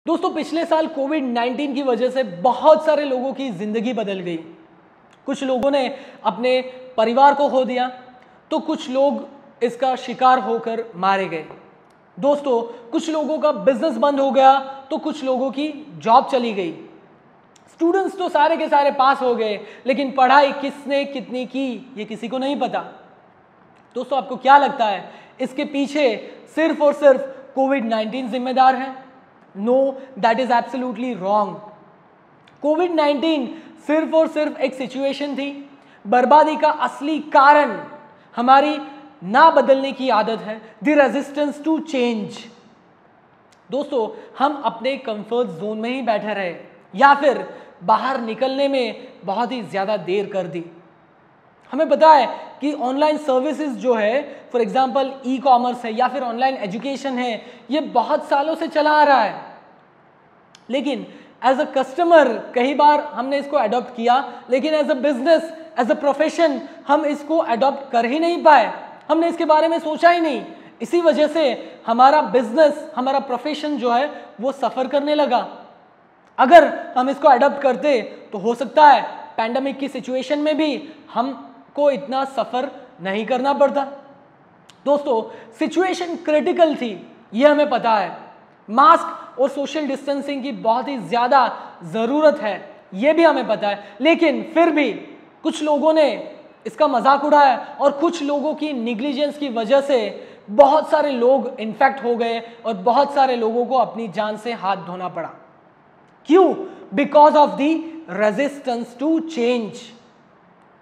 दोस्तों पिछले साल कोविड-19 की वजह से बहुत सारे लोगों की जिंदगी बदल गई। कुछ लोगों ने अपने परिवार को खो दिया तो कुछ लोग इसका शिकार होकर मारे गए। दोस्तों कुछ लोगों का बिजनेस बंद हो गया तो कुछ लोगों की जॉब चली गई। स्टूडेंट्स तो सारे के सारे पास हो गए, लेकिन पढ़ाई किसने कितनी की ये किसी को नहीं पता। दोस्तों आपको क्या लगता है इसके पीछे सिर्फ और सिर्फ कोविड-19 जिम्मेदार है? No, that is absolutely wrong. कोविड-19 सिर्फ और सिर्फ एक सिचुएशन थी। बर्बादी का असली कारण हमारी ना बदलने की आदत है, द रेजिस्टेंस टू चेंज। दोस्तों हम अपने कंफर्ट जोन में ही बैठे रहे या फिर बाहर निकलने में बहुत ही ज्यादा देर कर दी। हमें पता है कि ऑनलाइन सर्विसेज जो है, फॉर एग्जांपल ई कॉमर्स है या फिर ऑनलाइन एजुकेशन है, ये बहुत सालों से चला आ रहा है, लेकिन एज अ कस्टमर कई बार हमने इसको अडॉप्ट किया, लेकिन as a business, as a profession हम इसको अडॉप्ट कर ही नहीं पाए। हमने इसके बारे में सोचा ही नहीं। इसी वजह से हमारा बिजनेस, हमारा प्रोफेशन जो है वो सफर करने लगा। अगर हम इसको अडॉप्ट करते तो हो सकता है पैंडेमिक की सिचुएशन में भी हमको इतना सफर नहीं करना पड़ता। दोस्तों सिचुएशन क्रिटिकल थी, ये हमें पता है। मास्क और सोशल डिस्टेंसिंग की बहुत ही ज्यादा जरूरत है, ये भी हमें पता है, लेकिन फिर भी कुछ लोगों ने इसका मजाक उड़ाया और कुछ लोगों की निग्लिजेंस की वजह से बहुत सारे लोग इन्फेक्ट हो गए और बहुत सारे लोगों को अपनी जान से हाथ धोना पड़ा। क्यों? Because of the resistance to change.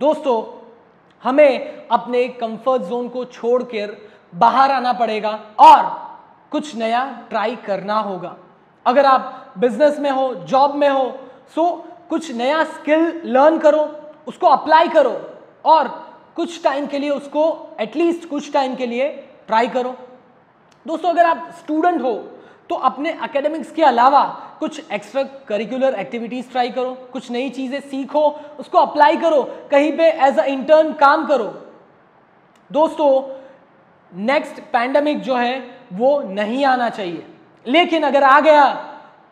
दोस्तों हमें अपने कंफर्ट जोन को छोड़कर बाहर आना पड़ेगा और कुछ नया ट्राई करना होगा। अगर आप बिजनेस में हो, जॉब में हो, सो कुछ नया स्किल लर्न करो, उसको अप्लाई करो और कुछ टाइम के लिए उसको एटलीस्ट कुछ टाइम के लिए ट्राई करो। दोस्तों अगर आप स्टूडेंट हो तो अपने एकेडमिक्स के अलावा कुछ एक्स्ट्रा करिकुलर एक्टिविटीज ट्राई करो, कुछ नई चीजें सीखो, उसको अप्लाई करो, कहीं पे एज अ इंटर्न काम करो। दोस्तों नेक्स्ट पैंडेमिक जो है वो नहीं आना चाहिए, लेकिन अगर आ गया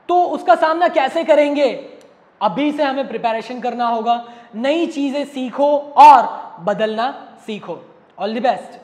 तो उसका सामना कैसे करेंगे? अभी से हमें प्रिपरेशन करना होगा, नई चीजें सीखो और बदलना सीखो। All the best.